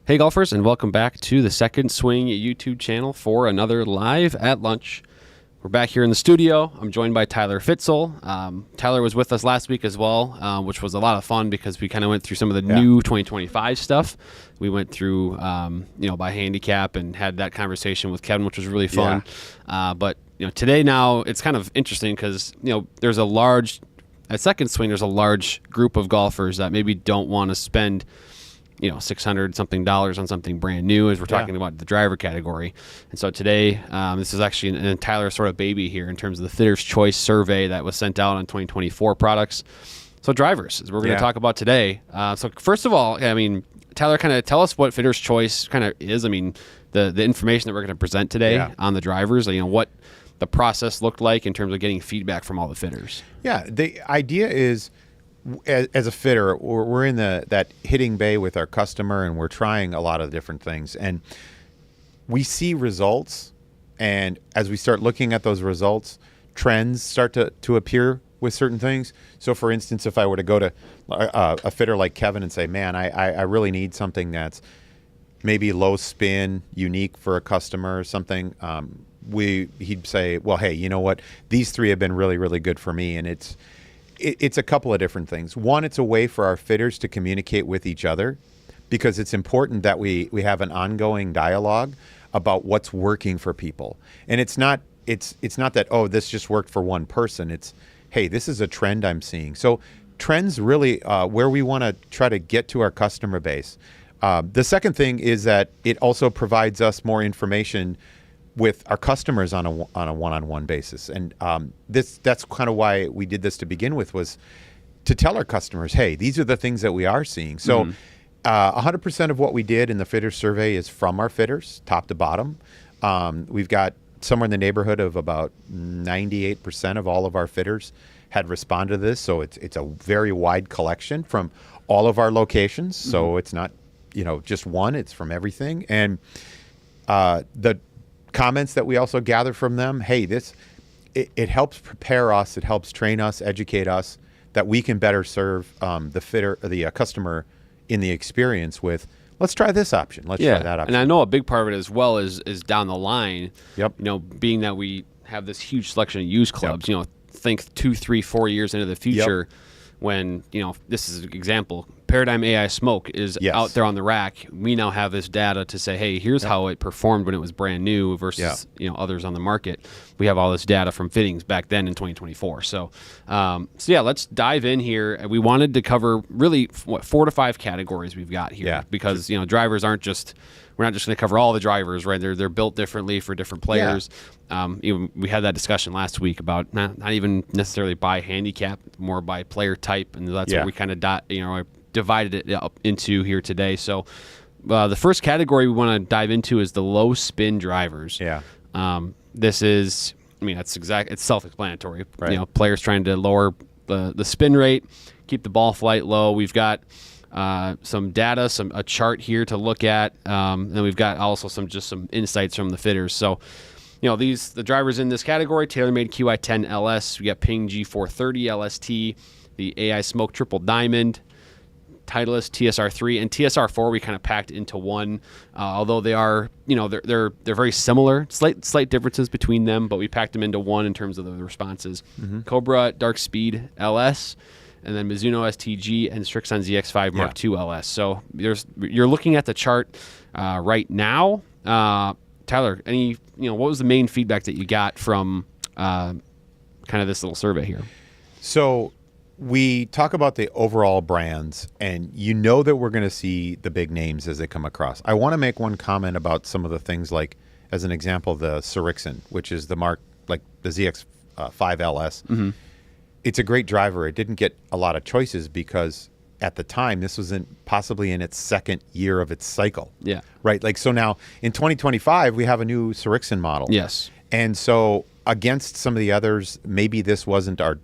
Hey golfers, and welcome back to the Second Swing YouTube channel for another Live at Lunch. We're back here in the studio. I'm joined by Tyler Fitzel. Tyler was with us last week as well, which was a lot of fun because we kind of went through some of the new 2025 stuff. We went through, by handicap and had that conversation with Kevin, which was really fun. But today now it's kind of interesting because there's at Second Swing there's a large group of golfers that maybe don't want to spend $600 something on something brand new, as we're talking about the driver category. And so today, this is actually an Tyler sort of baby here in terms of the Fitter's Choice survey that was sent out on 2024 products. So drivers, as we're going to talk about today. So first of all, Tyler, kind of tell us what Fitter's Choice kind of is. The information that we're going to present today on the drivers, what the process looked like in terms of getting feedback from all the fitters. Yeah, the idea is, as a fitter, we're in that hitting bay with our customer, and we're trying a lot of different things, and we see results. And as we start looking at those results, trends start to appear with certain things. So, for instance, if I were to go to a fitter like Kevin and say, "Man, I really need something that's maybe low spin, unique for a customer or something," he'd say, "Well, hey, you know what? These three have been really, really good for me," and it's a couple of different things. One, it's a way for our fitters to communicate with each other, because it's important that we have an ongoing dialogue about what's working for people. And it's not that, oh, this just worked for one person. It's, hey, this is a trend I'm seeing. So trends really where we want to try to get to our customer base. The second thing is that it also provides us more information with our customers on a one-on-one basis. And that's kind of why we did this to begin with, was to tell our customers, hey, these are the things that we are seeing. So 100% of what we did in the fitter survey is from our fitters, top to bottom. We've got somewhere in the neighborhood of about 98% of all of our fitters had responded to this. So it's a very wide collection from all of our locations. So it's not just one, it's from everything. And the comments that we also gather from them, hey, it helps prepare us, it helps train us, educate us, that we can better serve the fitter, or the customer in the experience with, let's try this option, let's try that option. And I know a big part of it as well is down the line. Being that we have this huge selection of used clubs. Think 2, 3, 4 years into the future. When, this is an example, Paradigm AI Smoke is out there on the rack. We now have this data to say, hey, here's how it performed when it was brand new versus others on the market. We have all this data from fittings back then in 2024. So let's dive in here. We wanted to cover really 4 to 5 categories we've got here, because drivers aren't just. We're not just going to cover all the drivers, right? They're built differently for different players. We had that discussion last week about not even necessarily by handicap, more by player type, and that's what we kind of divided it up into here today. So the first category we want to dive into is the low spin drivers. This is, it's self-explanatory. Right. Players trying to lower the spin rate, keep the ball flight low. We've got some data, a chart here to look at, and we've got also some insights from the fitters. So, the drivers in this category: TaylorMade QI10 LS, we got Ping G430 LST, the AI Smoke Triple Diamond, Titleist TSR3, and TSR4 we kind of packed into one. Although they are, they're very similar, slight differences between them, but we packed them into one in terms of the responses. Cobra Dark Speed LS. And then Mizuno STG and Strixon ZX5 Mark II LS. So you're looking at the chart right now. Tyler, what was the main feedback that you got from kind of this little survey here? So we talk about the overall brands, and that we're going to see the big names as they come across. I want to make one comment about some of the things, like, as an example, the Strixon, which is the the ZX5 LS. It's a great driver. It didn't get a lot of choices because at the time this was possibly in its second year of its cycle. Right. So now in 2025 we have a new Strixon model. And so against some of the others, maybe this wasn't our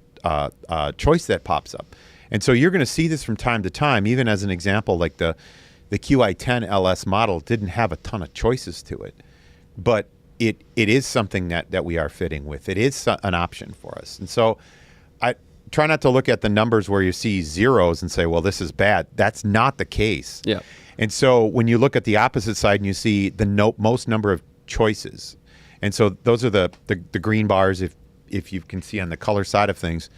choice that pops up. And so you're going to see this from time to time. Even as an example, like the QI10 LS model didn't have a ton of choices to it, but it is something that we are fitting with. It is an option for us. And so try not to look at the numbers where you see zeros and say, well, this is bad. That's not the case. Yeah. And so when you look at the opposite side and you see the most number of choices, and so those are the green bars, if you can see on the color side of things,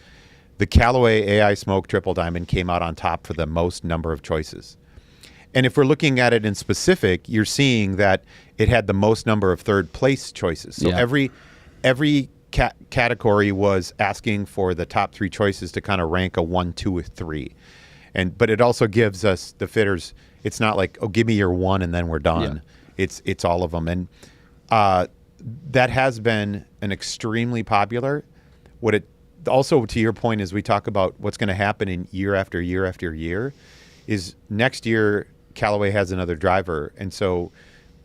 the Callaway AI Smoke Triple Diamond came out on top for the most number of choices. And if we're looking at it in specific, you're seeing that it had the most number of third place choices. So every category was asking for the top 3 choices to kind of rank a 1, 2, or 3. But it also gives us, the fitters, it's not like, oh, give me your 1 and then we're done. Yeah. It's all of them. And that has been an extremely popular. What it also, to your point, as we talk about what's going to happen in year after year after year, is next year Callaway has another driver. And so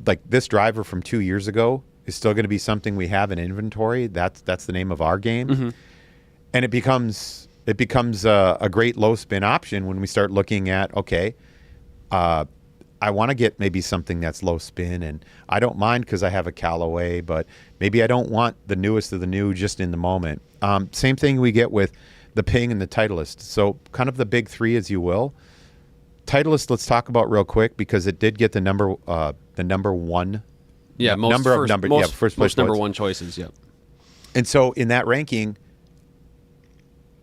like this driver from 2 years ago is still going to be something we have in inventory. That's the name of our game. Mm-hmm. And it becomes a great low spin option when we start looking at, okay, I want to get maybe something that's low spin, and I don't mind because I have a Callaway, but maybe I don't want the newest of the new just in the moment. Same thing we get with the Ping and the Titleist. So kind of the big 3, as you will. Titleist, let's talk about real quick because it did get the number 1. Yeah, first place number 1 choices. Yeah. And so in that ranking,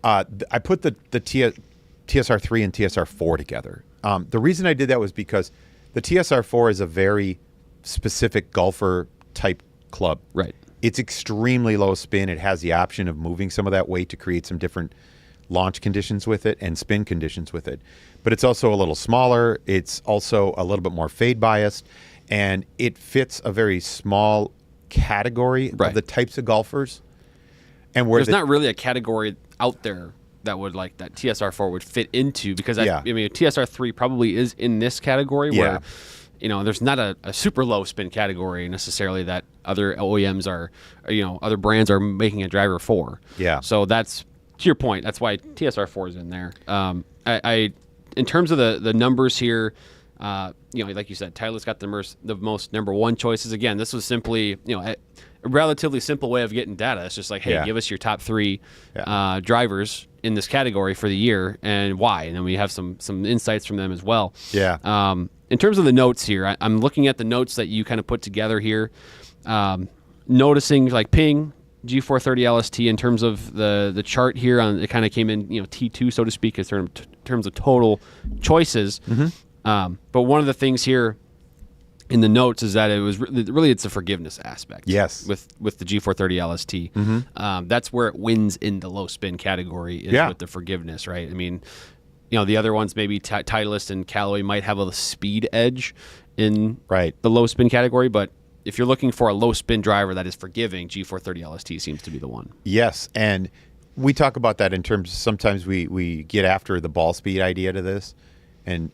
I put the TSR3 and TSR4 together. The reason I did that was because the TSR4 is a very specific golfer type club. Right. It's extremely low spin. It has the option of moving some of that weight to create some different launch conditions with it and spin conditions with it. But it's also a little smaller. It's also a little bit more fade biased, and it fits a very small category of the types of golfers. And where there's not really a category out there that would like that TSR4 would fit into, because I mean TSR3 probably is in this category where there's not a super low spin category necessarily that other OEMs are, other brands are making a driver for. Yeah. So that's, to your point, that's why TSR4 is in there. I in terms of the numbers here, like you said, Tyler's got the most number 1 choices. Again, this was simply, a relatively simple way of getting data. It's just like, hey, give us your top 3 drivers in this category for the year and why. And then we have some insights from them as well. Yeah. In terms of the notes here, I'm looking at the notes that you kind of put together here, noticing like Ping, G430 LST in terms of the chart here. It kind of came in, T2, so to speak, in terms of total choices. Mm-hmm. But one of the things here in the notes is that it was really it's a forgiveness aspect. Yes. With the G430 LST. Mm-hmm. That's where it wins in the low spin category is with the forgiveness, right? I mean, the other ones, maybe Titleist and Callaway might have a speed edge in the low spin category, but if you're looking for a low spin driver that is forgiving, G430 LST seems to be the one. Yes, and we talk about that in terms, sometimes we get after the ball speed idea to this, and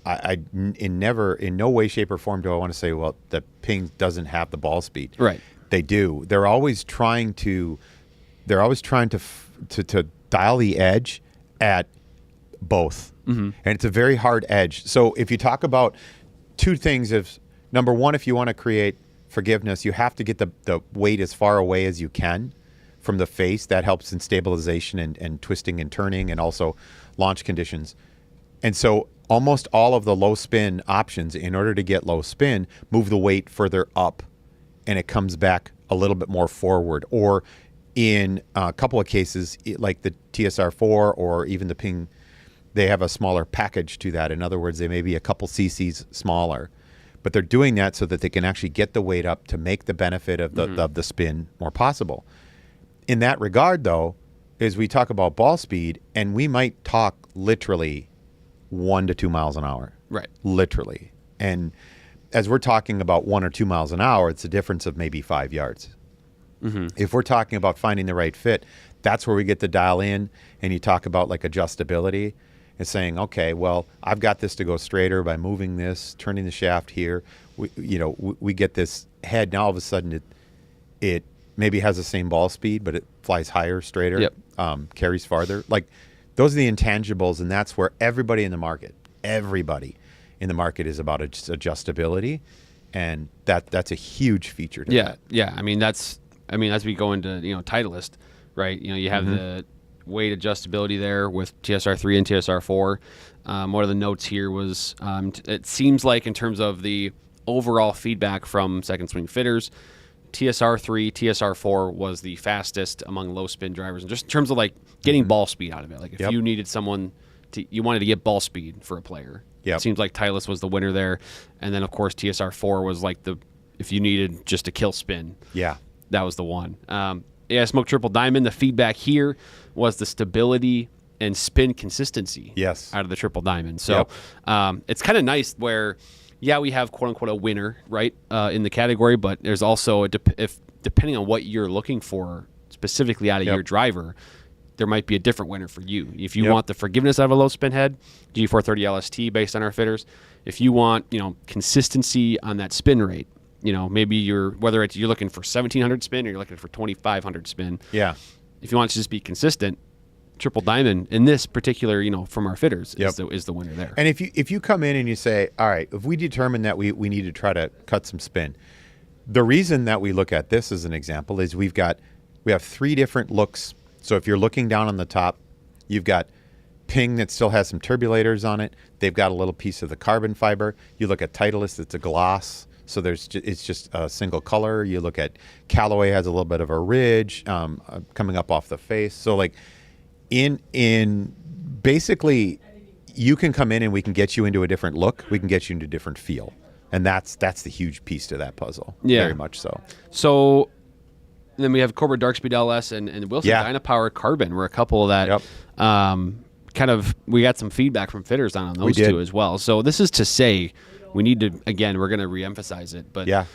I in no way, shape, or form do I want to say, well, the Ping doesn't have the ball speed. Right. They do. They're always trying to dial the edge at both. Mm-hmm. And it's a very hard edge. So if you talk about 2 things, if number 1, if you want to create forgiveness, you have to get the weight as far away as you can from the face. That helps in stabilization and twisting and turning and also launch conditions. And so almost all of the low spin options, in order to get low spin, move the weight further up and it comes back a little bit more forward. Or in a couple of cases, like the TSR4 or even the Ping, they have a smaller package to that. In other words, they may be a couple cc's smaller. But they're doing that so that they can actually get the weight up to make the benefit of the spin more possible. In that regard, though, is we talk about ball speed, and we might talk literally 1 to 2 miles an hour. Right. Literally. And as we're talking about 1 or 2 miles an hour, it's a difference of maybe 5 yards. Mm-hmm. If we're talking about finding the right fit, that's where we get the dial in, and you talk about like adjustability. Is saying, okay, well, I've got this to go straighter by moving this, turning the shaft here. We get this head. Now all of a sudden it maybe has the same ball speed, but it flies higher, straighter, carries farther. Like those are the intangibles, and that's where everybody in the market is about adjustability, and that's a huge feature to that. Yeah. I mean, as we go into Titleist, right? You have the weight adjustability there with TSR3 and TSR4. One of the notes here was it seems like in terms of the overall feedback from second swing fitters, TSR3, TSR4 was the fastest among low spin drivers, and just in terms of like getting ball speed out of it. Like if you needed someone you wanted to get ball speed for a player, it seems like Titleist was the winner there. And then of course TSR4 was like if you needed just a kill spin, that was the one. Smoke Triple Diamond, the feedback here was the stability and spin consistency out of the Triple Diamond. So it's kind of nice where, we have quote unquote a winner, right, in the category, but there's also depending on what you're looking for specifically out of your driver, there might be a different winner for you. If you want the forgiveness out of a low spin head, G430 LST based on our fitters. If you want, consistency on that spin rate, maybe you're looking for 1,700 spin or you're looking for 2,500 spin. Yeah. If you want to just be consistent, Triple Diamond in this particular, from our fitters is the winner there. And if you come in and you say, all right, if we determine that we need to try to cut some spin, the reason that we look at this as an example is we have 3 different looks. So if you're looking down on the top, you've got Ping that still has some turbulators on it. They've got a little piece of the carbon fiber. You look at Titleist, it's a gloss. So it's just a single color. You look at Callaway has a little bit of a ridge coming up off the face. So like in basically you can come in and we can get you into a different look. We can get you into a different feel. And that's the huge piece to that puzzle. Yeah. Very much so. So then we have Cobra Darkspeed LS and Wilson Dynapower Carbon were a couple that we got some feedback from fitters on those two as well. So this is to say we need to, again, we're going to reemphasize it, but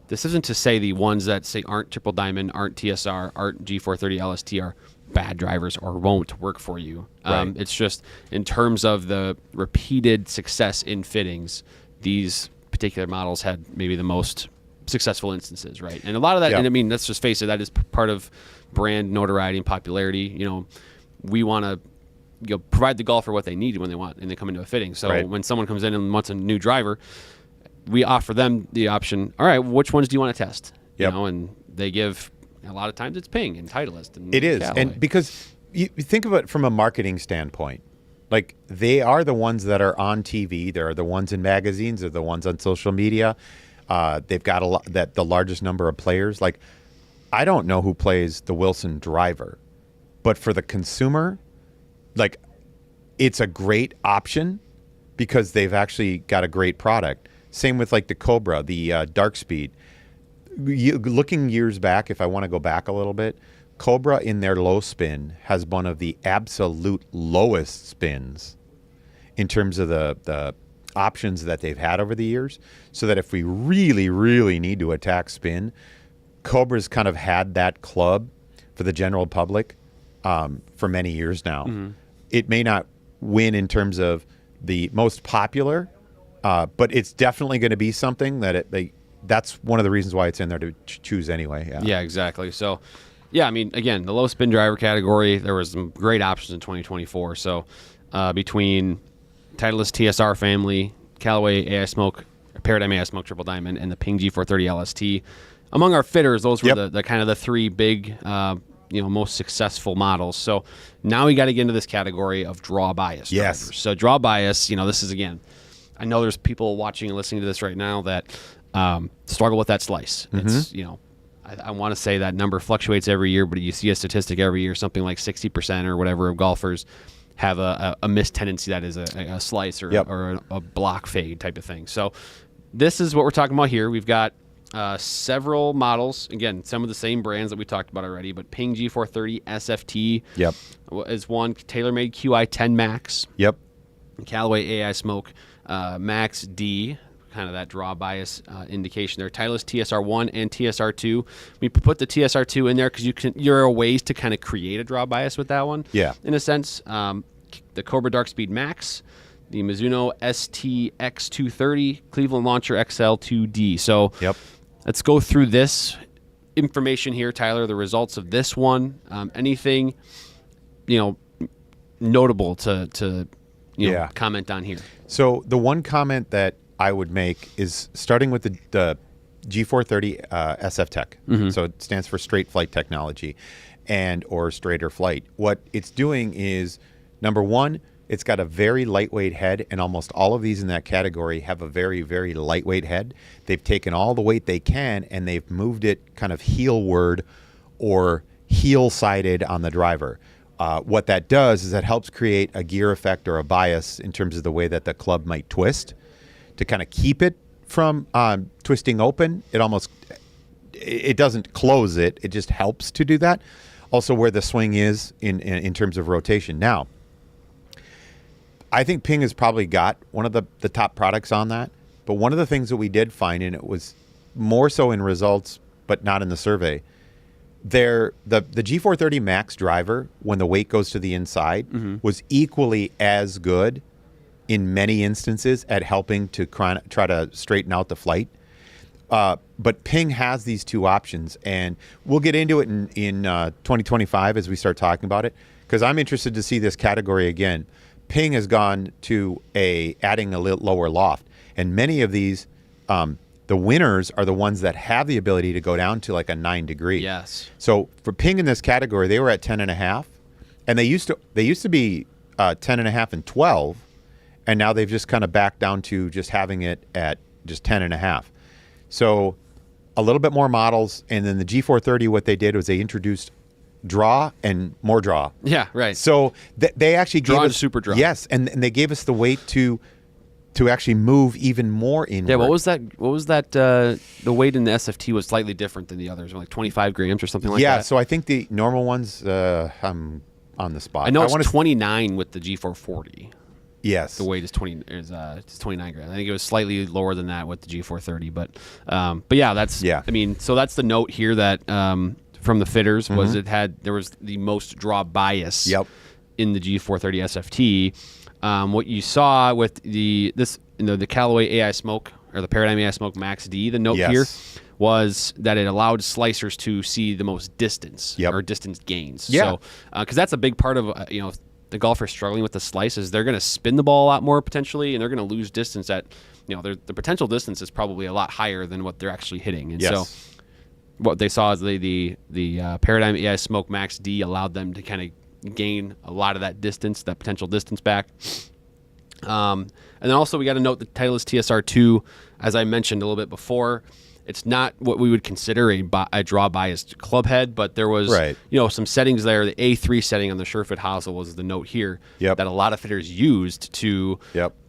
this isn't to say the ones that say aren't Triple Diamond, aren't TSR, aren't G430 LST are bad drivers or won't work for you. It's just in terms of the repeated success in fittings, these particular models had maybe the most successful instances, right? And a lot of that, and I mean, let's just face it, that is part of brand notoriety and popularity. We want to provide the golfer what they need when they want and they come into a fitting. So when someone comes in and wants a new driver, we offer them the option, all right, which ones do you want to test? And they give, a lot of times it's Ping and Titleist. And it is. Callaway. And because you think of it from a marketing standpoint, like they are the ones that are on TV. They're the ones in magazines. They're the ones on social media. They've got the largest number of players. Like, I don't know who plays the Wilson driver, but for the consumer, like, it's a great option because they've actually got a great product. Same with like the Cobra, the Dark Speed. Looking years back, if I want to go back a little bit, Cobra in their low spin has one of the absolute lowest spins in terms of the options that they've had over the years, so that if we really, really need to attack spin, Cobra's kind of had that club for the general public for many years now. Mm-hmm. It may not win in terms of the most popular, but it's definitely going to be something that that's one of the reasons why it's in there to choose anyway. Yeah, exactly. So, I mean, again, the low spin driver category, there was some great options in 2024. So between Titleist TSR family, Callaway AI Smoke, Paradigm AI Smoke Triple Diamond, and the Ping G430 LST. Among our fitters, those were the kind of the 3 big, most successful models. So now we got to get into this category of draw bias drivers. So draw bias, this is, again, I know there's people watching and listening to this right now that struggle with that slice. Mm-hmm. It's, I want to say that number fluctuates every year, but you see a statistic every year, something like 60% or whatever of golfers have a missed tendency that is a slice or a block fade type of thing. So this is what we're talking about here. We've got several models. Again, some of the same brands that we talked about already, but Ping G430 SFT is one. TaylorMade QI10 Max. Callaway AI Smoke Max D. Kind of that draw bias indication there. Titleist TSR1 and TSR2. We put the TSR2 in there because there are ways to kind of create a draw bias with that one. In a sense, the Cobra Dark Speed Max, the Mizuno STX230, Cleveland Launcher XL2D. So let's go through this information here, Tyler. The results of this one. Anything, notable to comment on here. So the one comment that I would make is starting with the G430 SF Tech. Mm-hmm. So it stands for Straight Flight Technology. and or straighter flight. What it's doing is, number one, it's got a very lightweight head, and almost all of these in that category have a very, very lightweight head. They've taken all the weight they can, and they've moved it kind of heelward or heel-sided on the driver. What that does is that helps create a gear effect or a bias in terms of the way that the club might twist to kind of keep it from twisting open. It doesn't close it. It just helps to do that. Also, where the swing is in terms of rotation. Now, I think Ping has probably got one of the top products on that. But one of the things that we did find, and it was more so in results, but not in the survey, the G430 Max driver, when the weight goes to the inside, was equally as good in many instances at helping to try to straighten out the flight. But Ping has these two options, and we'll get into it in 2025 as we start talking about it, because I'm interested to see this category again. Ping has gone to adding a little lower loft, and many of these, the winners are the ones that have the ability to go down to like a 9 degree. Yes. So for Ping in this category, they were at 10.5, and they used to be 10.5 and 12, and now they've just kind of backed down to just having it at just 10.5. So a little bit more models, and then the G430, what they did was they introduced draw and more draw. Yeah, right. So they actually Draw gave and us super draw. Yes, and they gave us the weight to actually move even more inward. Yeah, what was that? The weight in the SFT was slightly different than the others, like 25 grams or something like that. Yeah, so I think the normal ones, I'm on the spot. I know it's 29 with the G440. Yes. The weight is 29 grams. I think it was slightly lower than that with the G430, but yeah, that's I mean, so that's the note here that from the fitters was there was the most draw bias in the G430 SFT. What you saw with the Callaway AI Smoke or the Paradigm AI Smoke Max D, the note here was that it allowed slicers to see the most distance or distance gains. So because that's a big part of the golfer struggling with the slice is they're going to spin the ball a lot more potentially, and they're going to lose distance at, the potential distance is probably a lot higher than what they're actually hitting. And so what they saw is the Paradigm AI Smoke Max D allowed them to kind of gain a lot of that distance, that potential distance back. And then also we got to note the Titleist TSR2, as I mentioned a little bit before, it's not what we would consider a draw biased club head, but there was some settings there. The A3 setting on the Surefit hosel was the note here that a lot of fitters used to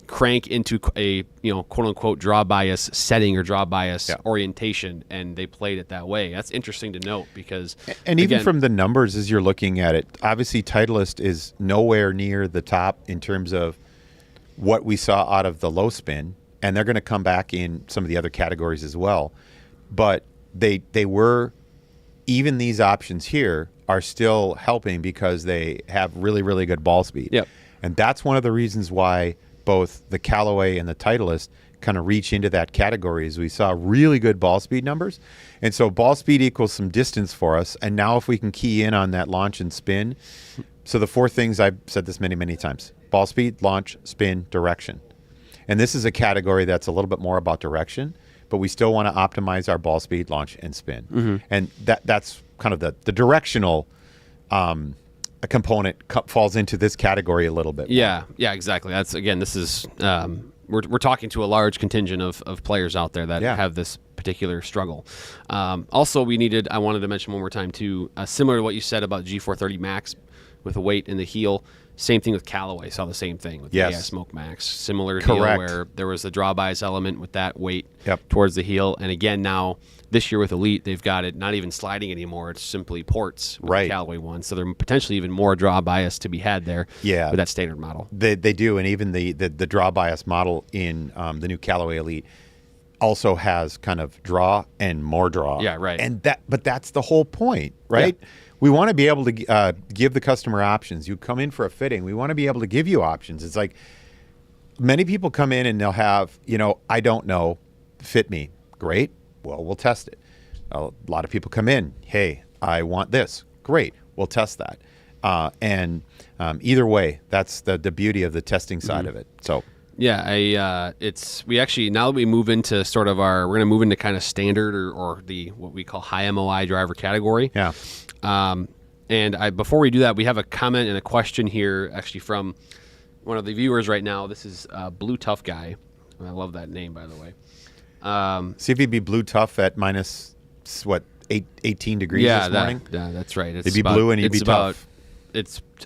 crank into a quote unquote draw bias setting or draw bias orientation, and they played it that way. That's interesting to note because even from the numbers as you're looking at it, obviously Titleist is nowhere near the top in terms of what we saw out of the low spin, and they're going to come back in some of the other categories as well. But they were, even these options here are still helping because they have really, really good ball speed. Yep. And that's one of the reasons why both the Callaway and the Titleist kind of reach into that category is we saw really good ball speed numbers. And so ball speed equals some distance for us. And now if we can key in on that launch and spin. So the four things, I've said this many, many times: ball speed, launch, spin, direction. And this is a category that's a little bit more about direction, but we still want to optimize our ball speed, launch, and spin. And that's kind of the directional component falls into this category a little bit more. Yeah, exactly. That's, again, this is we're talking to a large contingent of players out there that have this particular struggle. Also, I wanted to mention one more time too, similar to what you said about G430 Max with the weight in the heel. Same thing with Callaway. Saw the same thing with the AI Smoke Max. Similar deal where there was a draw bias element with that weight towards the heel. And again, now this year with Elite, they've got it not even sliding anymore. It's simply ports with the Callaway one. So there's potentially even more draw bias to be had there with that standard model. They do. And even the draw bias model in the new Callaway Elite also has kind of draw and more draw. Yeah, right. But that's the whole point, right? Yeah. We want to be able to give the customer options. You come in for a fitting, we want to be able to give you options. It's like many people come in and they'll have, I don't know, fit me. Great. Well, we'll test it. A lot of people come in, hey, I want this. Great. We'll test that. And either way, that's the beauty of the testing side of it. So. Yeah, we actually, now that we move into sort of we're going to move into kind of standard or the what we call high MOI driver category. Yeah. And before we do that, we have a comment and a question here, actually from one of the viewers right now. This is Blue Tough Guy. I love that name, by the way. See if he'd be blue tough at minus, 18 degrees this morning? Yeah, that's right. It'd be blue and he'd be tough.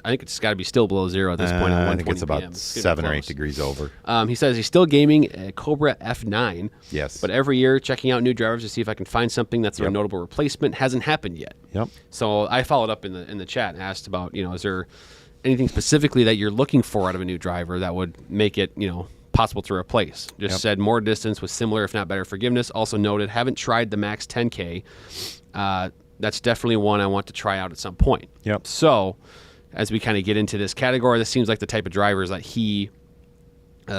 I think it's got to be still below zero at this point. At I think it's about PM. 7 or 8 degrees over. He says he's still gaming a Cobra F9. Yes. But every year, checking out new drivers to see if I can find something that's a notable replacement hasn't happened yet. Yep. So I followed up in the chat and asked about, is there anything specifically that you're looking for out of a new driver that would make it, possible to replace? Just said more distance with similar, if not better, forgiveness. Also noted, haven't tried the Max 10K. That's definitely one I want to try out at some point. Yep. So as we kind of get into this category, this seems like the type of drivers that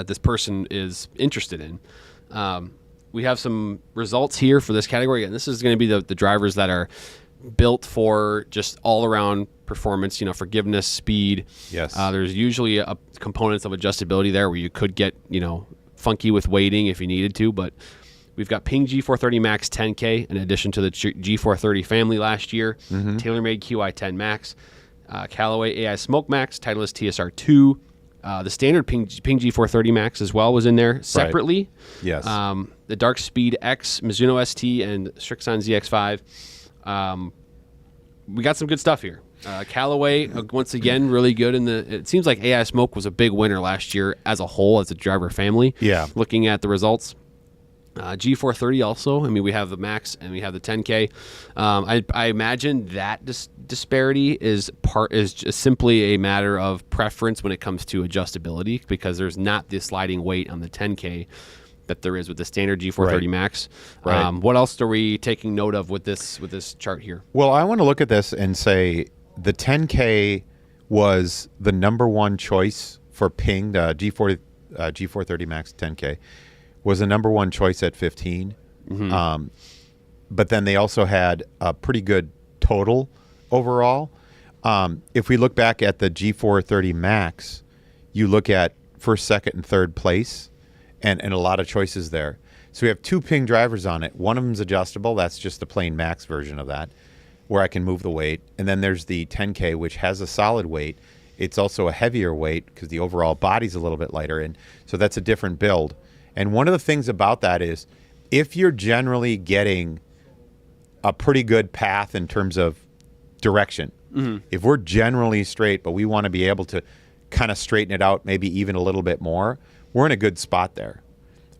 this person is interested in. We have some results here for this category, and this is going to be the drivers that are built for just all-around performance, forgiveness, speed. Yes. There's usually a components of adjustability there where you could get, funky with weighting if you needed to, but we've got Ping G430 Max 10K in addition to the G430 family last year, TaylorMade QI10 Max, Callaway AI Smoke Max, Titleist TSR2, the standard Ping G430 Max as well was in there separately. Right. Yes. The Dark Speed X, Mizuno ST, and Strixon ZX5. We got some good stuff here. Callaway, once again, really good. It seems like AI Smoke was a big winner last year as a whole, as a driver family. Yeah. Looking at the results. G430 also. I mean, we have the Max and we have the 10K. I imagine that disparity is just simply a matter of preference when it comes to adjustability, because there's not the sliding weight on the 10K that there is with the standard G430 Max. Right. What else are we taking note of with this chart here? Well, I want to look at this and say the 10K was the number one choice for Ping. The G430 Max 10K was the number one choice at 15. But then they also had a pretty good total overall. If we look back at the G430 Max, you look at first, second, and third place, and a lot of choices there. So we have 2 Ping drivers on it. One of them's adjustable. That's just the plain Max version of that, where I can move the weight. And then there's the 10K, which has a solid weight. It's also a heavier weight because the overall body's a little bit lighter. And so that's a different build. And one of the things about that is if you're generally getting a pretty good path in terms of direction, if we're generally straight, but we want to be able to kind of straighten it out, maybe even a little bit more, we're in a good spot there.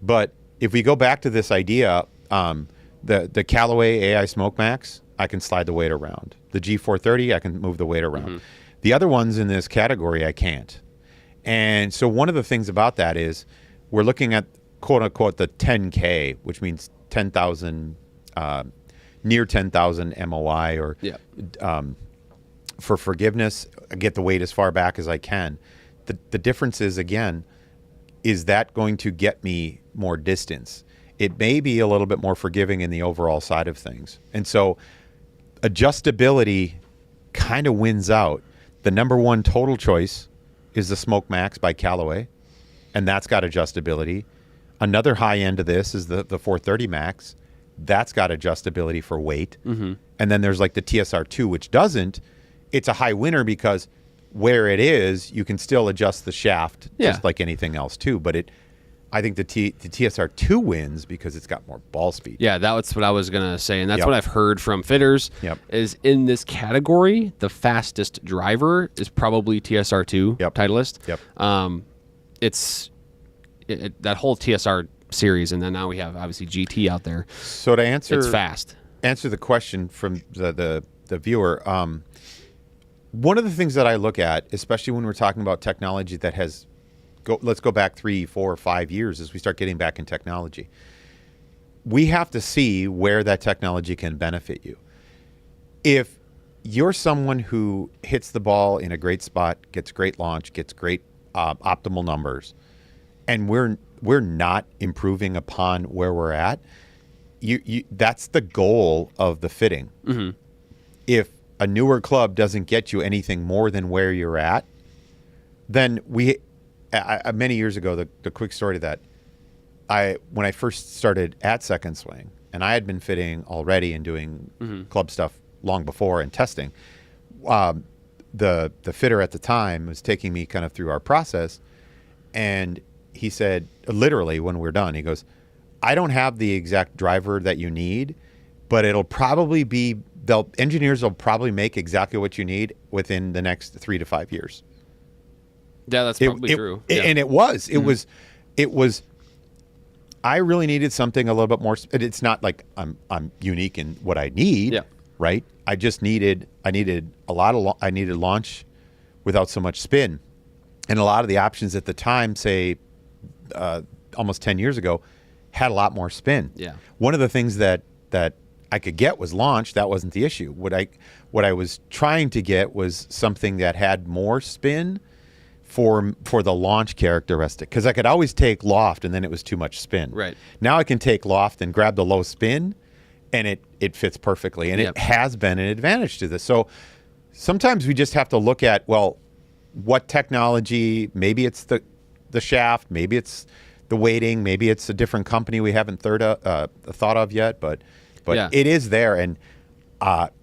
But if we go back to this idea, the Callaway AI Smoke Max, I can slide the weight around. The G430, I can move the weight around. The other ones in this category, I can't. And so one of the things about that is we're looking at, quote unquote, the 10K, which means 10,000, near 10,000 MOI, or for forgiveness, I get the weight as far back as I can. The difference is, again, is that going to get me more distance? It may be a little bit more forgiving in the overall side of things. And so adjustability kind of wins out. The number one total choice is the Smoke Max by Callaway, and that's got adjustability. Another high end of this is the 430 Max. That's got adjustability for weight. And then there's like the TSR2, which doesn't. It's a high winner because where it is, you can still adjust the shaft just like anything else too. But I think the TSR2 wins because it's got more ball speed. Yeah, that's what I was going to say. And that's what I've heard from fitters is in this category, the fastest driver is probably TSR2 Titleist. It's that whole TSR series, and then now we have obviously GT out there. So to answer, it's fast. Answer the question from the viewer. One of the things that I look at, especially when we're talking about technology that has, let's go back 3, 4, 5 years as we start getting back in technology. We have to see where that technology can benefit you. If you're someone who hits the ball in a great spot, gets great launch, gets great optimal numbers, and we're not improving upon where we're at, that's the goal of the fitting. If a newer club doesn't get you anything more than where you're at, then many years ago, the quick story to that, when I first started at Second Swing, and I had been fitting already and doing club stuff long before and testing, the fitter at the time was taking me kind of through our process, and he said, literally when we're done, he goes, I don't have the exact driver that you need, but it'll probably be, engineers will probably make exactly what you need within the next 3 to 5 years. Yeah, that's probably true. Yeah. And it was, I really needed something a little bit more. It's not like I'm unique in what I need, right? I needed launch without so much spin. And a lot of the options at the time, say almost 10 years ago, had a lot more spin. Yeah. One of the things that I could get was launch. That wasn't the issue. What I was trying to get was something that had more spin for the launch characteristic, because I could always take loft and then it was too much spin. Right. Now I can take loft and grab the low spin, and it fits perfectly, and it has been an advantage to this. So sometimes we just have to look at, well, what technology? Maybe it's the shaft, maybe it's the weighting, maybe it's a different company we haven't thought of yet, but it is there. And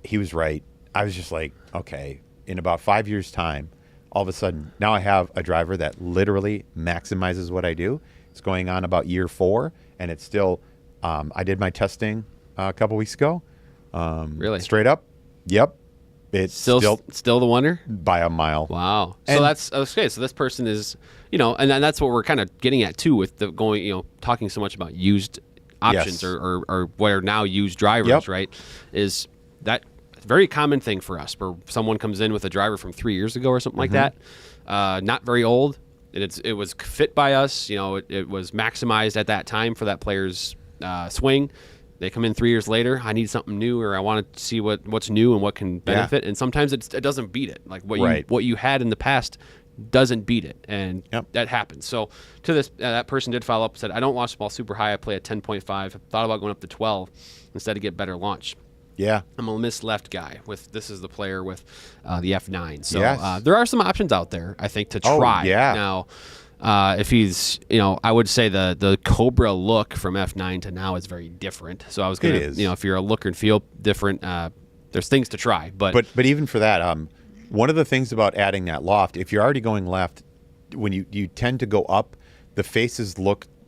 he was right. I was just like, okay, in about 5 years' time, all of a sudden, now I have a driver that literally maximizes what I do. It's going on about year 4, and it's still, I did my testing a couple weeks ago. Really? Straight up. Yep. It's still the wonder by a mile. Wow. So that's okay. So this person is, and that's what we're kind of getting at too with the talking so much about used options or what are now used drivers, right? Is that a very common thing for us where someone comes in with a driver from 3 years ago or something like that, not very old, and it was fit by us. It was maximized at that time for that player's swing. They come in 3 years later. I need something new, or I want to see what's new and what can benefit. And sometimes it doesn't beat it. Like what you had in the past doesn't beat it, and that happens. So to this, that person did follow up and said, "I don't launch the ball super high. I play at 10.5. Thought about going up to 12 instead to get better launch." Yeah, I'm a miss left guy. This is the player with the F9. So there are some options out there, I think, to try. Now, if he's, I would say the Cobra look from F9 to now is very different. So I was going to, if you're a look and feel different, there's things to try. But even for that, one of the things about adding that loft, if you're already going left, when you tend to go up, the faces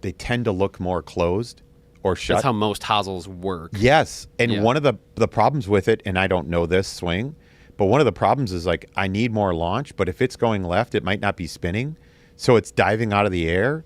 they tend to look more closed or shut. That's how most hosels work. Yes. And one of the problems with it, and I don't know this swing, but one of the problems is like I need more launch, but if it's going left, it might not be spinning. So it's diving out of the air.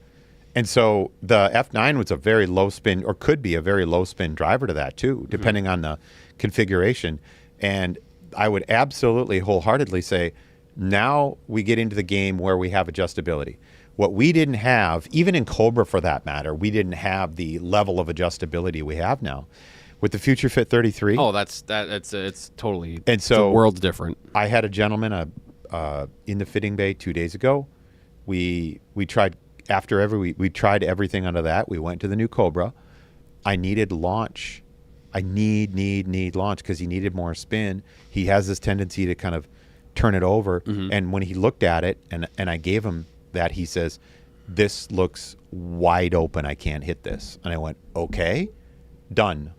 And so the F9 was a very low spin, or could be a very low spin driver to that too, depending on the configuration. And I would absolutely wholeheartedly say, now we get into the game where we have adjustability. What we didn't have, even in Cobra for that matter, we didn't have the level of adjustability we have now. With the Future Fit 33. Oh, it's totally, and so the world's different. I had a gentleman in the fitting bay 2 days ago. We tried we tried everything under that. We went to the new Cobra. I needed launch. I need launch because he needed more spin. He has this tendency to kind of turn it over. And when he looked at it and I gave him that, he says, "This looks wide open. I can't hit this." And I went, "Okay, done."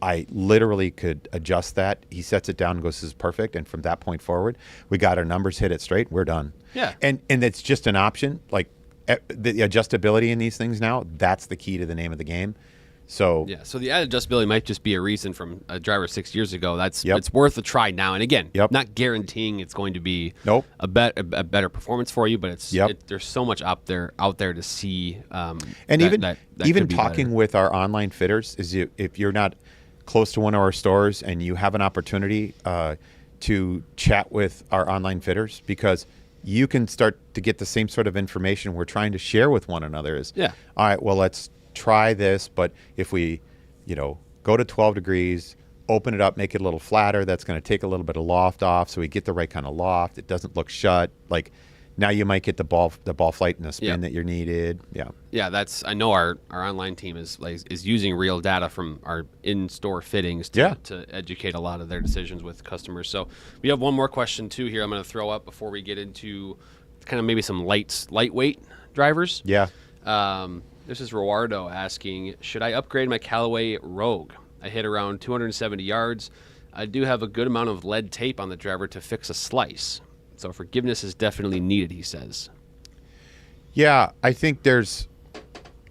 I literally could adjust that. He sets it down and goes, "This is perfect." And from that point forward, we got our numbers, hit it straight. We're done. Yeah. And it's just an option. Like the adjustability in these things now, that's the key to the name of the game. So so the added adjustability might just be a reason from a driver 6 years ago. It's worth a try now. And again, not guaranteeing it's going to be a better performance for you, but there's so much out there to see. And even talking with our online fitters is if you're not close to one of our stores and you have an opportunity to chat with our online fitters, because you can start to get the same sort of information we're trying to share with one another. All right, well, let's try this, but if we go to 12 degrees, open it up, make it a little flatter, that's going to take a little bit of loft off so we get the right kind of loft. It doesn't look shut. Like now you might get the ball flight and the spin that you're needed. I know our online team is using real data from our in-store fittings to educate a lot of their decisions with customers. So we have one more question too here I'm going to throw up before we get into kind of maybe some lightweight drivers. This is Roardo asking, should I upgrade my Callaway Rogue? I hit around 270 yards I do have a good amount of lead tape on the driver to fix a slice. So forgiveness is definitely needed, he says. Yeah, I think there's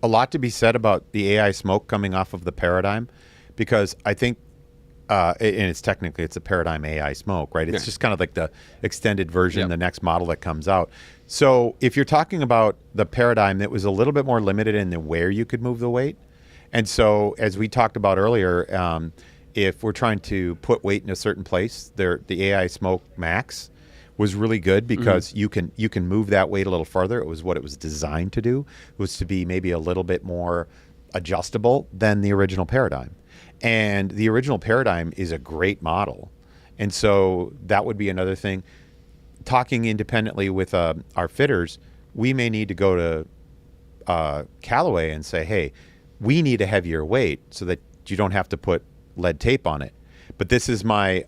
a lot to be said about the AI smoke coming off of the Paradigm, because I think, and it's a Paradigm AI smoke, right? It's just kind of like the extended version, the next model that comes out. So if you're talking about the Paradigm, that was a little bit more limited in the where you could move the weight. And so as we talked about earlier, if we're trying to put weight in a certain place, the AI Smoke Max was really good because you can move that weight a little further. It was what it was designed to do. It was to be maybe a little bit more adjustable than the original Paradigm. And the original Paradigm is a great model. And so that would be another thing. Talking independently with our fitters, we may need to go to Callaway and say, hey, we need a heavier weight so that you don't have to put lead tape on it. But this is my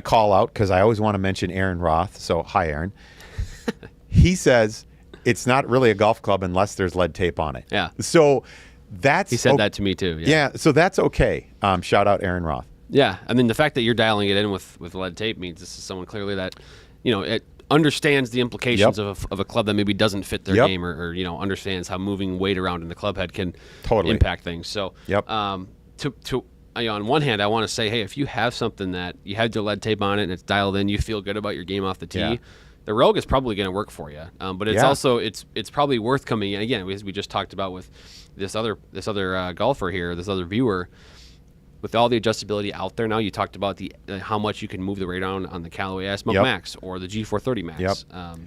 call out, because I always want to mention Aaron Roth. So hi, Aaron. He says it's not really a golf club unless there's lead tape on it. Yeah. So he said that to me too. Yeah. So that's okay. Shout out Aaron Roth. Yeah. I mean, the fact that you're dialing it in with lead tape means this is someone clearly that, it understands the implications of a club that maybe doesn't fit their game, or understands how moving weight around in the club head can impact things. So on one hand, I want to say, hey, if you have something that you had the lead tape on it and it's dialed in, you feel good about your game off the tee, the Rogue is probably going to work for you. But it's also it's probably worth coming in. Again, we just talked about with this other golfer here, this other viewer. With all the adjustability out there now, you talked about how much you can move the weight on the Callaway Smoke Max or the G430 Max.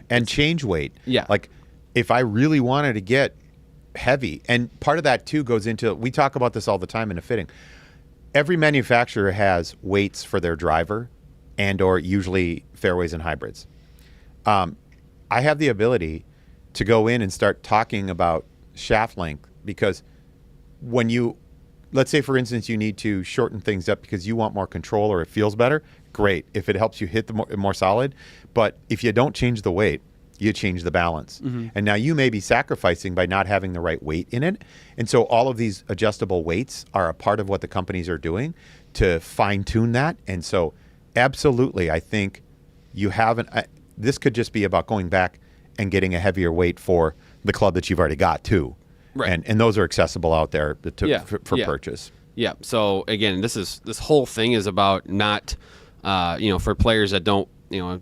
And change weight. Yeah. Like if I really wanted to get heavy, and part of that too goes into, we talk about this all the time in a fitting. Every manufacturer has weights for their driver and or usually fairways and hybrids. I have the ability to go in and start talking about shaft length, because when let's say, for instance, you need to shorten things up because you want more control or it feels better, great. If it helps you hit the more solid. But if you don't change the weight, you change the balance. And now you may be sacrificing by not having the right weight in it. And so all of these adjustable weights are a part of what the companies are doing to fine tune that. And so absolutely, I think you haven't, this could just be about going back and getting a heavier weight for the club that you've already got too. Right. And those are accessible out there for purchase. Yeah. So again, this whole thing is about not, for players that don't,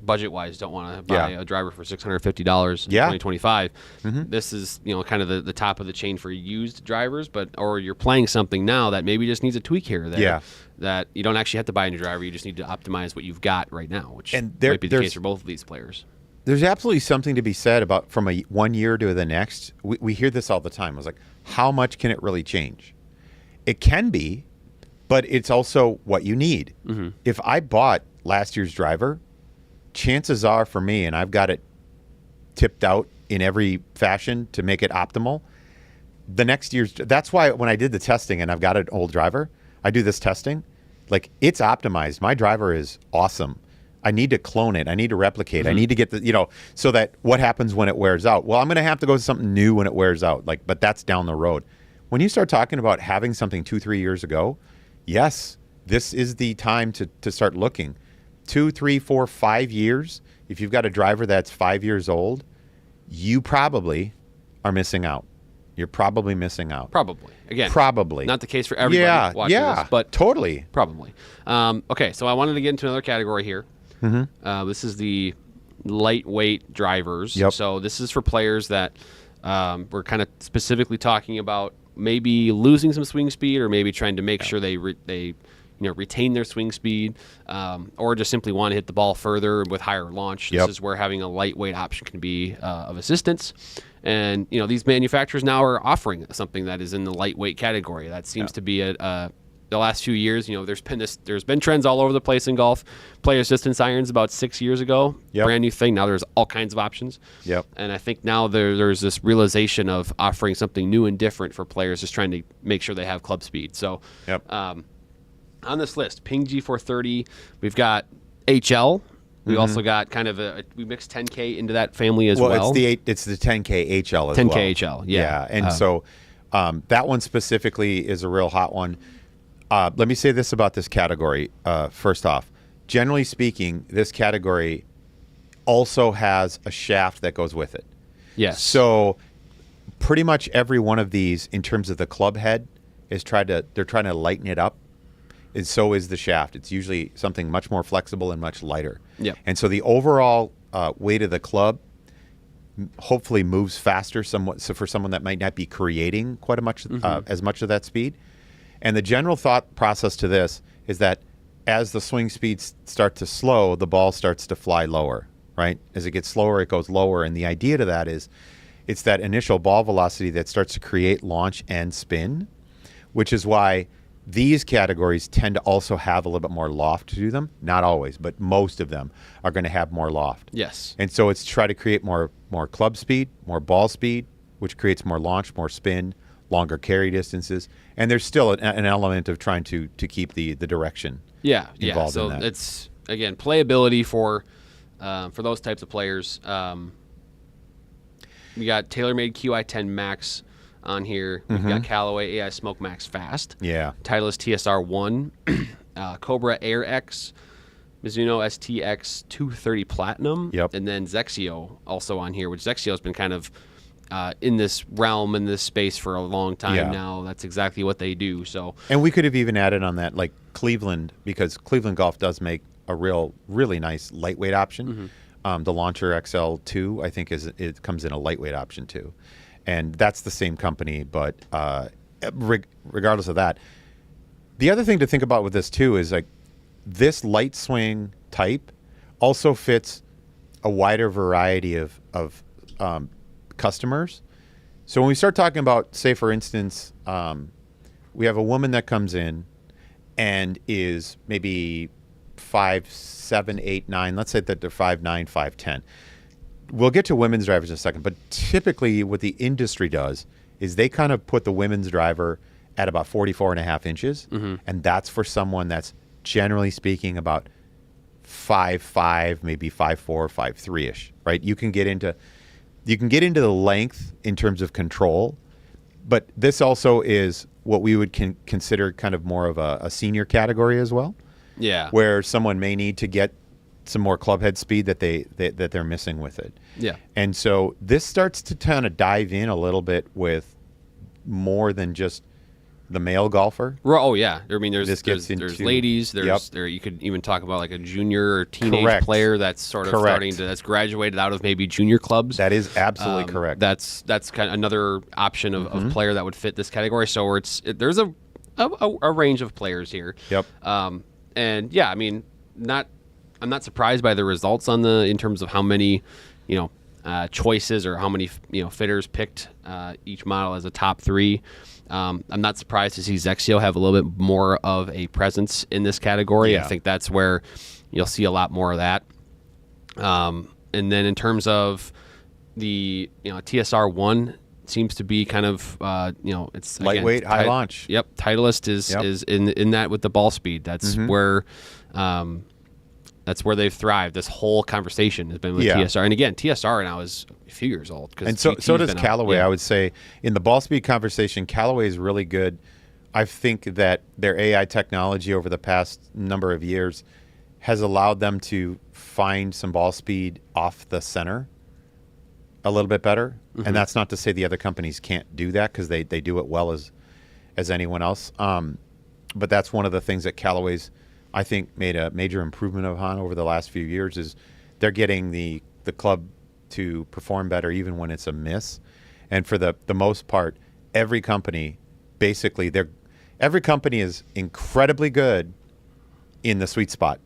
budget wise, don't want to buy a driver for $650 in 2025. This is, kind of the top of the chain for used drivers, or you're playing something now that maybe just needs a tweak here or there. Yeah. That you don't actually have to buy a new driver. You just need to optimize what you've got right now, which might be the case for both of these players. There's absolutely something to be said about from a 1 year to the next. We hear this all the time. I was like, how much can it really change? It can be, but it's also what you need. If I bought last year's driver, chances are for me, and I've got it tipped out in every fashion to make it optimal, the next year's, that's why when I did the testing and I've got an old driver, I do this testing, like it's optimized. My driver is awesome. I need to clone it. I need to replicate. I need to get so that what happens when it wears out? Well, I'm going to have to go to something new when it wears out. But that's down the road. When you start talking about having something 2-3 years ago, yes, this is the time to start looking. 2, 3, 4, 5 years. If you've got a driver that's 5 years old, you probably are missing out. You're probably missing out. Probably. Again, probably. Not the case for everybody watching this, but totally. Probably. Okay, so I wanted to get into another category here. This is the lightweight drivers. So this is for players that we're kind of specifically talking about maybe losing some swing speed, or maybe trying to make sure they retain their swing speed, or just simply want to hit the ball further with higher launch. This is where having a lightweight option can be of assistance. And these manufacturers now are offering something that is in the lightweight category. That seems to be the last few years, there's been trends all over the place in golf. Players distance irons about 6 years ago, brand new thing. Now there's all kinds of options. And I think now there's this realization of offering something new and different for players, just trying to make sure they have club speed. So on this list, Ping G430, we've got HL. We also got kind of we mixed 10K into that family as well. Well, it's the 10K HL as 10K HL, And so that one specifically is a real hot one. Let me say this about this category. First off, generally speaking, this category also has a shaft that goes with it. Yes. So pretty much every one of these, in terms of the club head, they're trying to lighten it up. And so is the shaft. It's usually something much more flexible and much lighter. Yep. And so the overall weight of the club hopefully moves faster somewhat. So for someone that might not be creating quite as much of that speed. And the general thought process to this is that as the swing speeds start to slow, the ball starts to fly lower, right? As it gets slower, it goes lower. And the idea to that is it's that initial ball velocity that starts to create launch and spin, which is why these categories tend to also have a little bit more loft to them. Not always, but most of them are going to have more loft. Yes. And so it's try to create more club speed, more ball speed, which creates more launch, more spin, longer carry distances. And there's still an element of trying to keep the direction involved so in that. It's, again, playability for those types of players. We got TaylorMade QI10 Max on here. We've got Callaway AI Smoke Max Fast. Yeah. Titleist TSR1, Cobra Air X, Mizuno STX 230 Platinum. Yep. And then Zexio also on here, which Zexio's been kind of in this realm, in this space for a long time now. That's exactly what they do. So, and we could have even added on that, like Cleveland, because Cleveland Golf does make a really nice lightweight option. The Launcher XL2, I think, it comes in a lightweight option too. And that's the same company, but regardless of that, the other thing to think about with this too is like this light swing type also fits a wider variety of customers. So when we start talking about, say, for instance, we have a woman that comes in and is maybe 5'7", 8', 9". Let's say that they're 5'9", 5'10". We'll get to women's drivers in a second, but typically what the industry does is they kind of put the women's driver at about 44.5 inches, and that's for someone that's generally speaking about 5'5", maybe 5'4", 5'3"-ish, right? You can get into the length in terms of control, but this also is what we would consider kind of more of a senior category as well. yeah. Where someone may need to get some more club head speed that they're missing with it. Yeah. And so this starts to kind of dive in a little bit with more than just the male golfer. Oh yeah, I mean there's into- ladies. There you could even talk about like a junior or teenage player that's sort of that's graduated out of maybe junior clubs. That is absolutely correct. That's kind of another option of player that would fit this category. So there's a range of players here. Yep. And yeah, I mean I'm not surprised by the results in terms of how many choices or how many fitters picked each model as a top three. I'm not surprised to see Zexio have a little bit more of a presence in this category. Yeah. I think that's where you'll see a lot more of that. And then in terms of the TSR1 seems to be kind of it's lightweight, high launch. Yep, Titleist is in that with the ball speed. That's where. That's where they've thrived. This whole conversation has been with TSR. And again, TSR now is a few years old. And so does Callaway. I would say in the ball speed conversation, Callaway is really good. I think that their AI technology over the past number of years has allowed them to find some ball speed off the center a little bit better. And that's not to say the other companies can't do that, because they do it well as anyone else. But that's one of the things that Callaway's, I think, made a major improvement upon over the last few years, is they're getting the club to perform better even when it's a miss. And for the most part, every company is incredibly good in the sweet spot.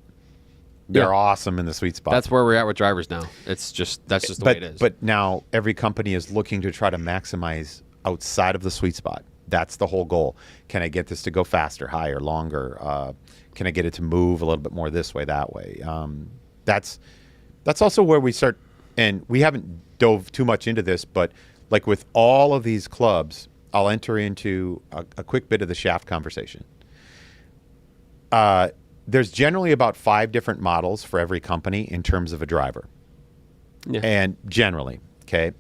They're awesome in the sweet spot. That's where we're at with drivers now. That's just the way it is. But now every company is looking to try to maximize outside of the sweet spot. That's the whole goal. Can I get this to go faster, higher, longer? Can I get it to move a little bit more this way, that way? That's also where we start, and we haven't dove too much into this, but like with all of these clubs, I'll enter into a quick bit of the shaft conversation. There's generally about 5 different models for every company in terms of a driver. Yeah. And generally, okay?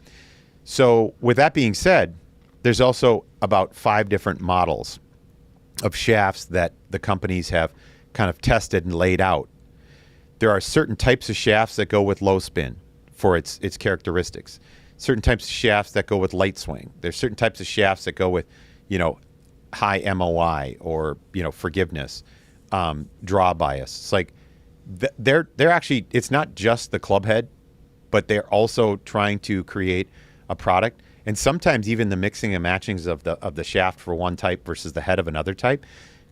So with that being said, there's also about 5 different models of shafts that the companies have kind of tested and laid out. There are certain types of shafts that go with low spin for its characteristics. Certain types of shafts that go with light swing. There's certain types of shafts that go with, high MOI or, forgiveness, draw bias. It's like they're actually, it's not just the club head, but they're also trying to create a product. And sometimes even the mixing and matchings of the shaft for one type versus the head of another type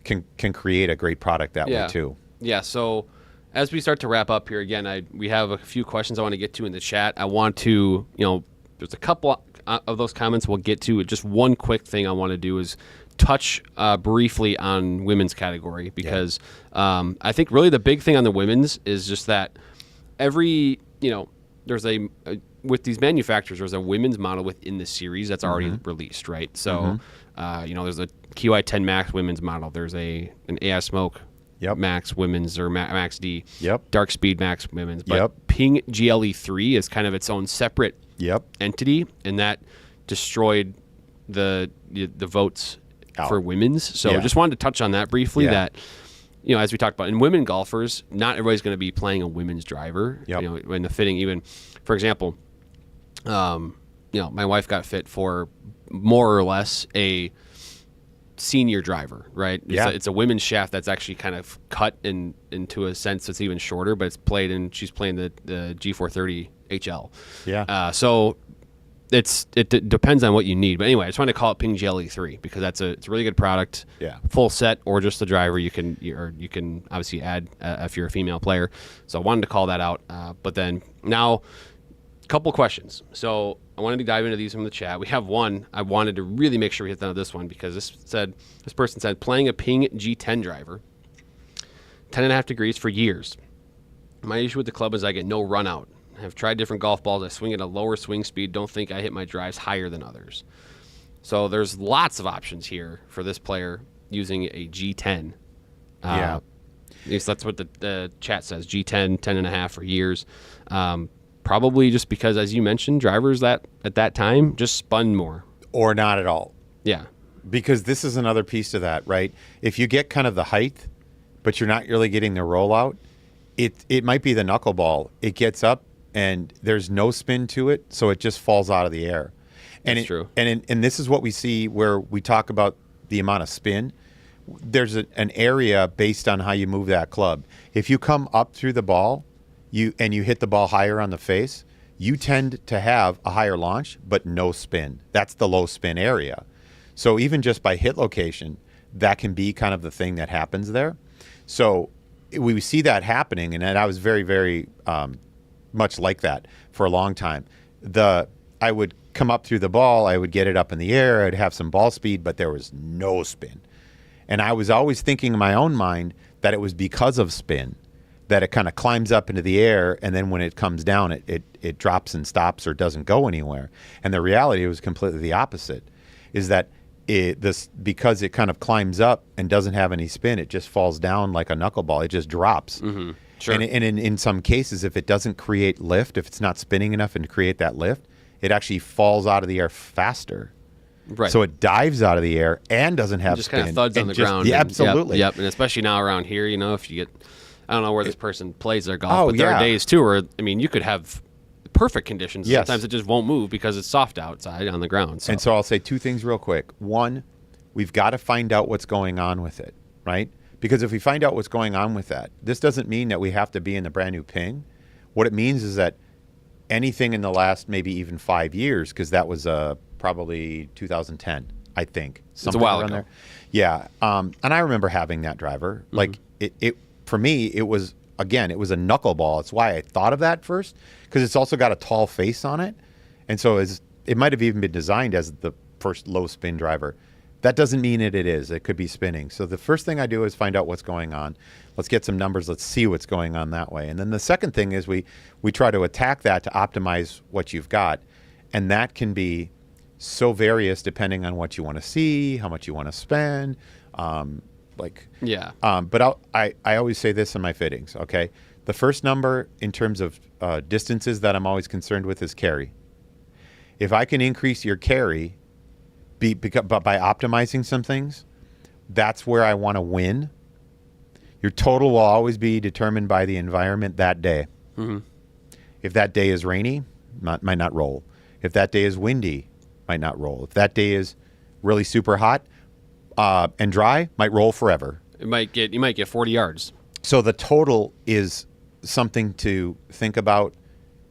can create a great product that way too. Yeah. So as we start to wrap up here again, we have a few questions I want to get to in the chat. I want to, there's a couple of those comments we'll get to. Just one quick thing I want to do is touch briefly on women's category because I think really the big thing on the women's is just that there's with these manufacturers, there's a women's model within the series that's already released, right? So, there's a QI10 Max women's model. There's an AI Smoke Max women's or Max D. Dark Speed Max women's. But Ping GLE3 is kind of its own separate entity, and that destroyed the votes for women's. So just wanted to touch on that briefly. That as we talked about, in women golfers, not everybody's going to be playing a women's driver. In the fitting, even for example, my wife got fit for more or less a senior driver, right? It's a women's shaft that's actually kind of cut into a sense that's even shorter, but it's played in. She's playing the G430 HL. So it depends on what you need. But anyway, I just wanted to call it Ping GLE3 because it's a really good product. Full set or just the driver. You can obviously add if you're a female player. So I wanted to call that out. But then now, a couple questions. So I wanted to dive into these from the chat. We have one. I wanted to really make sure we hit on this one because this person said playing a Ping G10 driver, 10.5 degrees for years. My issue with the club is I get no run out. I've tried different golf balls. I swing at a lower swing speed. Don't think I hit my drives higher than others. So there's lots of options here for this player using a G10. At least that's what the chat says. G10, 10.5 for years. Probably just because, as you mentioned, drivers that at that time just spun more. Or not at all. Yeah. Because this is another piece to that, right? If you get kind of the height, but you're not really getting the rollout, it might be the knuckleball. It gets up and there's no spin to it, so it just falls out of the air. And That's true. And this is what we see where we talk about the amount of spin. There's an area based on how you move that club. If you come up through the ball, you hit the ball higher on the face, you tend to have a higher launch, but no spin. That's the low spin area. So even just by hit location, that can be kind of the thing that happens there. So we see that happening, and I was very, very much like that for a long time. I would come up through the ball, I would get it up in the air, I'd have some ball speed, but there was no spin. And I was always thinking in my own mind that it was because of spin, that it kind of climbs up into the air, and then when it comes down, it drops and stops or doesn't go anywhere. And the reality was completely the opposite, is that because it kind of climbs up and doesn't have any spin, it just falls down like a knuckleball. It just drops. Mm-hmm. Sure. And in some cases, if it doesn't create lift, if it's not spinning enough and create that lift, it actually falls out of the air faster. Right. So it dives out of the air and doesn't have just spin. kind of thuds on the ground. Yeah, absolutely. Yep. And especially now around here, if you get, I don't know where this person plays their golf, but there are days too where, you could have perfect conditions. Yes. Sometimes it just won't move because it's soft outside on the ground. So. And so I'll say two things real quick. One, we've got to find out what's going on with it, right? Because if we find out what's going on with that, this doesn't mean that we have to be in the brand new Ping. What it means is that anything in the last maybe even 5 years, because that was probably 2010, I think. It's a while ago. There. Yeah. And I remember having that driver. Mm-hmm. Like it for me, it was a knuckleball. It's why I thought of that first, because it's also got a tall face on it. And so it might have even been designed as the first low spin driver. That doesn't mean it is. It could be spinning. So the first thing I do is find out what's going on. Let's get some numbers. Let's see what's going on that way. And then the second thing is we try to attack that to optimize what you've got. And that can be so various depending on what you want to see, how much you want to spend. But I always say this in my fittings, okay? The first number in terms of distances that I'm always concerned with is carry. If I can increase your carry, but by optimizing some things, that's where I want to win. Your total will always be determined by the environment that day. If that day is rainy, might not roll. If that day is windy, might not roll. If that day is really super hot and dry, might roll forever. You might get 40 yards. So the total is something to think about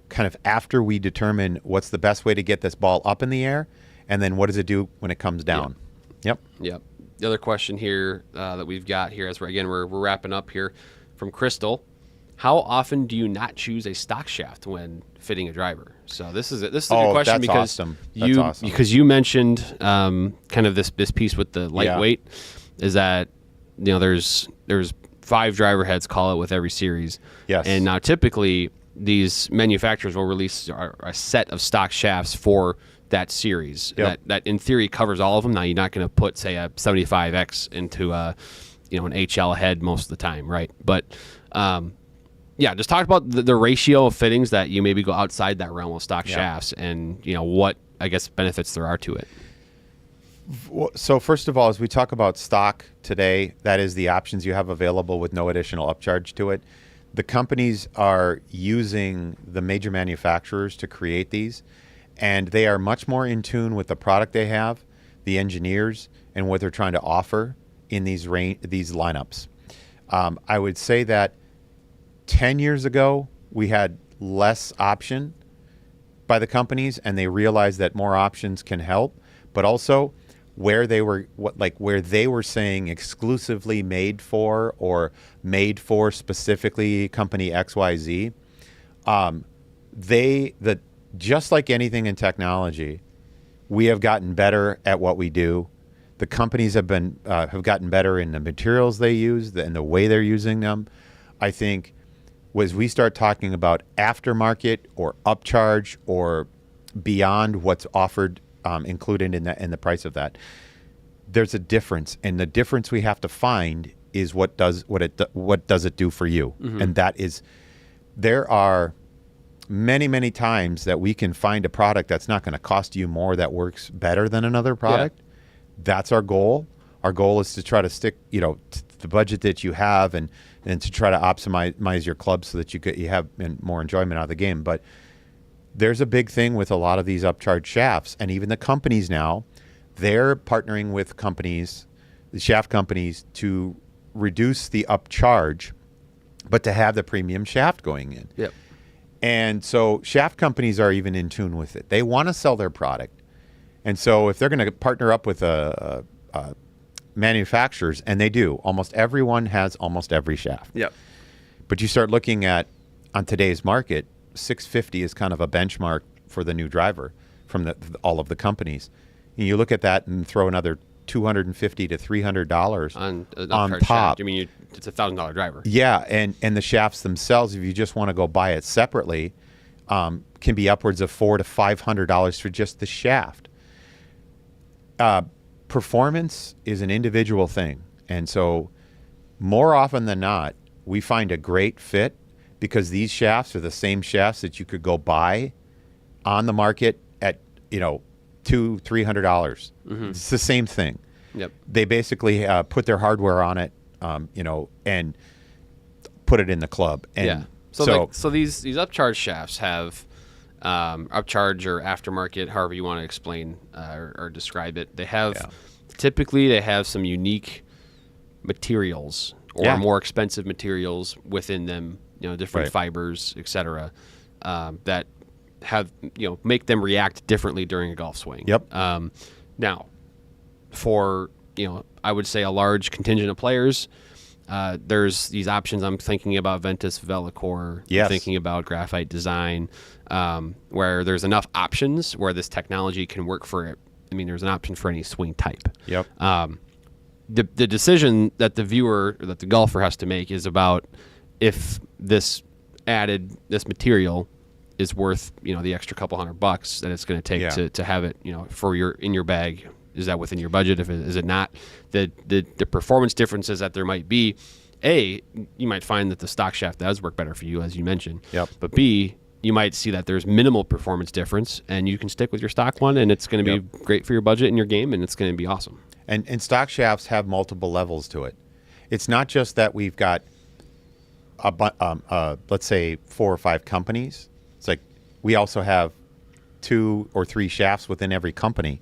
kind of after we determine what's the best way to get this ball up in the air, and then what does it do when it comes down. Yep. The other question here that we've got here, as we're wrapping up here, from Crystal: how often do you not choose a stock shaft when fitting a driver? So this is a good question, that's because awesome. because you mentioned kind of this piece with the lightweight, is that there's 5 driver heads, call it, with every series. Yes. And now typically these manufacturers will release a set of stock shafts for that series. Yep. That in theory covers all of them. Now you're not going to put, say, a 75X into an HL head most of the time, right? But just talk about the ratio of fittings that you maybe go outside that realm of stock shafts, and what, I guess, benefits there are to it. So first of all, as we talk about stock today, that is the options you have available with no additional upcharge to it. The companies are using the major manufacturers to create these, and they are much more in tune with the product they have, the engineers, and what they're trying to offer in these lineups. I would say that 10 years ago, we had less option by the companies, and they realized that more options can help, but also where they were saying exclusively made for, or made for specifically company XYZ, just like anything in technology, we have gotten better at what we do. The companies have gotten better in the materials they use and the way they're using them. I think as we start talking about aftermarket or upcharge or beyond what's offered, included in the price of that, there's a difference, and the difference we have to find is what does it do for you. And that is, there are many times that we can find a product that's not going to cost you more, that works better than another product. That's our goal. Our goal is to try to stick to the budget that you have, and to try to optimize your club so that you have more enjoyment out of the game. But there's a big thing with a lot of these upcharge shafts, and even the companies now, they're partnering with companies, the shaft companies, to reduce the upcharge, but to have the premium shaft going in. Yep. And so shaft companies are even in tune with it. They want to sell their product. And so if they're going to partner up with manufacturers, and they do, almost everyone has almost every shaft. Yep. But you start looking at, on today's market, 650 is kind of a benchmark for the new driver from all of the companies. And you look at that and throw another $250 to $300 on top. Shaft. I mean, it's a $1,000 driver. Yeah, and the shafts themselves, if you just want to go buy it separately, can be upwards of $400 to $500 for just the shaft. Performance is an individual thing, and so more often than not, we find a great fit because these shafts are the same shafts that you could go buy on the market at $200-$300. It's the same thing. Yep. They basically put their hardware on it, and put it in the club. And So these upcharge shafts have upcharge or aftermarket, however you want to explain or describe it. They have typically some unique materials or more expensive materials within them. Different fibers, etc. That have make them react differently during a golf swing. Yep. Now, for I would say a large contingent of players, there's these options. I'm thinking about Ventus Velocore. Yes. I'm thinking about Graphite Design, where there's enough options where this technology can work for it. I mean, there's an option for any swing type. Yep. The decision that the golfer has to make is about if this material is worth the extra couple $100 that it's going to take to have it for in your bag. Is that within your budget? Is it not? The performance differences that there might be, A, you might find that the stock shaft does work better for you, as you mentioned. Yep. But B, you might see that there's minimal performance difference, and you can stick with your stock one, and it's going to be great for your budget and your game, and it's going to be awesome. And stock shafts have multiple levels to it. It's not just that we've got let's say 4 or 5 companies. It's like we also have 2 or 3 shafts within every company.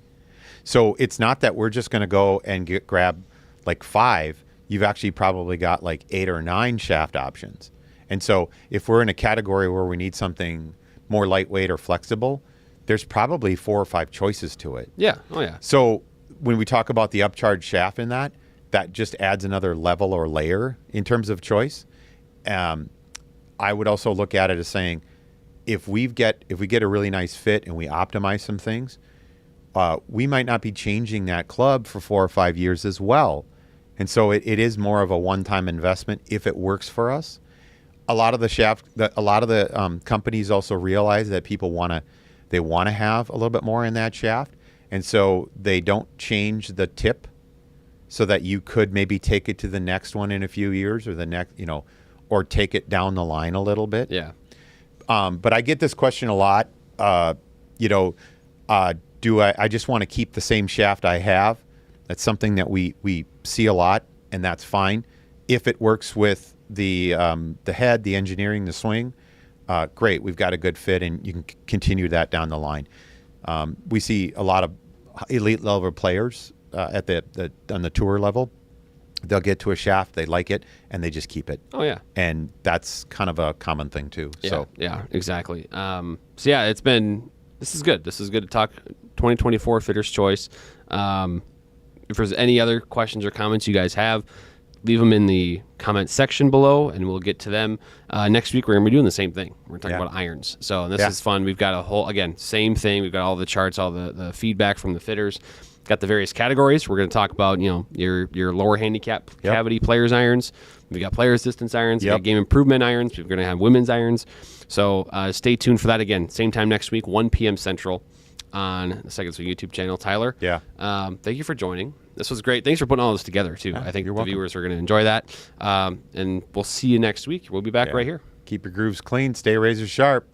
So it's not that we're just going to go and grab like 5. You've actually probably got like 8 or 9 shaft options. And so if we're in a category where we need something more lightweight or flexible, there's probably 4 or 5 choices to it. Yeah. Oh, yeah. So when we talk about the upcharge shaft in that just adds another level or layer in terms of choice. I would also look at it as saying, if we get a really nice fit and we optimize some things, we might not be changing that club for 4 or 5 years as well. And so it is more of a one-time investment if it works for us. A lot of the companies also realize that people want to have a little bit more in that shaft, and so they don't change the tip, so that you could maybe take it to the next one in a few years, or the next, or take it down the line a little bit. Yeah. But I get this question a lot. Do I just want to keep the same shaft I have? That's something that we see a lot, and that's fine if it works with the head, the engineering, the swing. Great, we've got a good fit, and you can continue that down the line. We see a lot of elite level players on the tour level. They'll get to a shaft, they like it, and they just keep it. Oh, yeah. And that's kind of a common thing too. Yeah, So yeah, exactly. So yeah, this is good. This is good to talk 2024 Fitter's Choice. If there's any other questions or comments you guys have, leave them in the comment section below, and we'll get to them. Next week, we're going to be doing the same thing. We're talking about irons. So this is fun. We've got a whole, again, same thing. We've got all the charts, all the feedback from the fitters. Got the various categories. We're going to talk about, your lower handicap cavity players irons. We've got players distance irons. We've got game improvement irons. We're going to have women's irons. So stay tuned for that. Again, same time next week, 1 p.m. Central on the Second Swing YouTube channel. Tyler, thank you for joining. This was great. Thanks for putting all this together, too. I think the viewers are going to enjoy that. And we'll see you next week. We'll be back right here. Keep your grooves clean. Stay razor sharp.